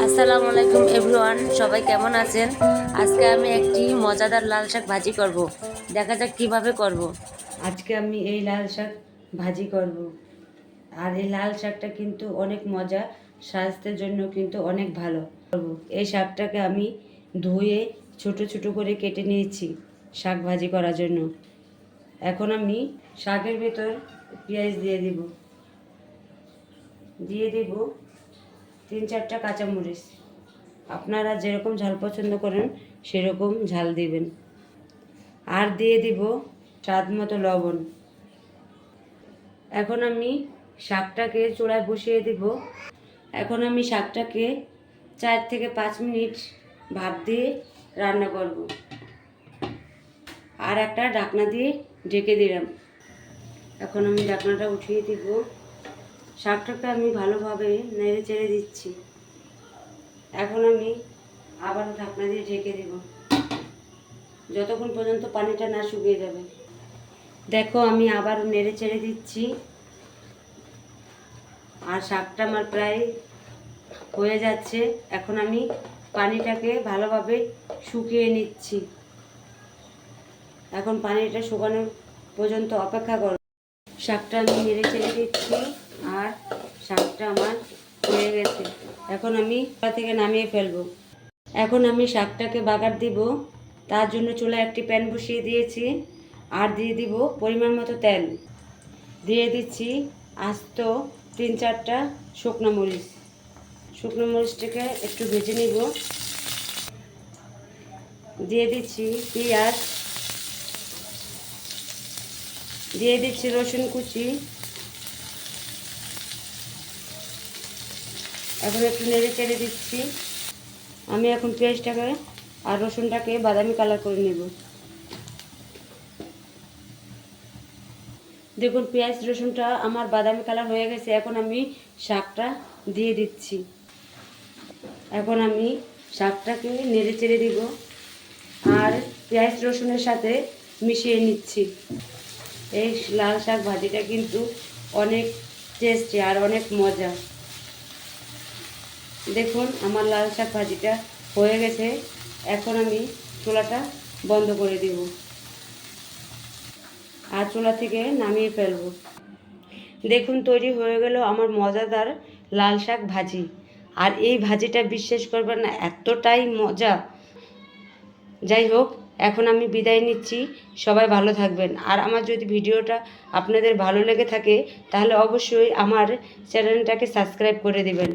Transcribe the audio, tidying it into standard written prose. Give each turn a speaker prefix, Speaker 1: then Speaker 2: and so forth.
Speaker 1: আসসালামু আলাইকুম এভরিওয়ান, সবাই কেমন আছেন? আজকে আমি একটি মজাদার লাল শাক ভাজি করব। দেখা যাক কিভাবে করব। আজকে আমি এই লাল শাক ভাজি করব। আর এই লাল শাকটা কিন্তু অনেক মজা, স্বাস্থ্যের জন্য কিন্তু অনেক ভালো। এই শাকটাকে আমি ধুয়ে ছোট ছোট করে কেটে নিয়েছি শাক ভাজি করার জন্য। এখন আমি শাকের ভিতর পেঁয়াজ দিয়ে দিব 3-4টা কাঁচামরিচ। আপনারা যেরকম ঝাল পছন্দ করেন সেরকম ঝাল দিবেন। আর দিয়ে দিব স্বাদ মতো লবণ। এখন আমি শাকটাকে চুলায় বসিয়ে দিব। এখন আমি শাকটাকে 4 থেকে 5 মিনিট ভাপ দিয়ে রান্না করব। আর একটা ঢাকনা দিয়ে ঢেকে দিলাম। এখন আমি ঢাকনাটা উঠিয়ে দিব। শাকটাকে আমি ভালোভাবে নেড়ে চেড়ে দিচ্ছি। এখন আমি আবার ঢাকনা দিয়ে ঢেকে দেব যতক্ষণ পর্যন্ত পানিটা না শুকিয়ে যাবে। দেখো আমি আবার নেড়ে চেড়ে দিচ্ছি। আর শাকটা আমার প্রায় হয়ে যাচ্ছে। এখন আমি পানিটাকে ভালোভাবে শুকিয়ে নিচ্ছি। এখন পানিটা শুকানোর পর্যন্ত অপেক্ষা করো। শাকটা আমি নেড়ে চেড়ে দিচ্ছি আর শাকটা আমার হয়ে গেছে। এখন আমি চুলা থেকে নামিয়ে ফেলবো। এখন আমি শাকটাকে বাগার দিব। তার জন্য চুলায় একটি প্যান বসিয়ে দিয়েছি। আর দিয়ে দিব পরিমাণ মতো তেল। দিয়ে দিচ্ছি আস্ত 3-4টা শুকনো মরিচ। শুকনো মরিচটাকে একটু ভেজে নিব। দিয়ে দিচ্ছি পেঁয়াজ, দিয়ে দিচ্ছি রসুন কুচি। এখন একটু নেড়ে চেড়ে দিচ্ছি। আমি এখন পেঁয়াজটাকে আর রসুনটাকে বাদামি কালার করে নেব। দেখুন পেঁয়াজ রসুনটা আমার বাদামি কালার হয়ে গেছে। এখন আমি শাকটা দিয়ে দিচ্ছি। এখন আমি শাকটাকে নেড়ে চেড়ে দিব আর পেঁয়াজ রসুনের সাথে মিশিয়ে নিচ্ছি। এই লাল শাক ভাজিটা কিন্তু অনেক টেস্টি আর অনেক মজা। দেখুন আমার লাল শাক ভাজিটা হয়ে গেছে। এখন আমি চুলাটা বন্ধ করে দিব আর চুলা থেকে নামিয়ে ফেলব। দেখুন তৈরি হয়ে গেল আমার মজাদার লাল শাক ভাজি। আর এই ভাজিটা বিশ্বাস করবেন না, এতটাই মজা। যাই হোক, এখন আমি বিদায় নিচ্ছি। সবাই ভালো থাকবেন। আর আমার যদি ভিডিওটা আপনাদের ভালো লেগে থাকে তাহলে অবশ্যই আমার চ্যানেলটাকে সাবস্ক্রাইব করে দিবেন।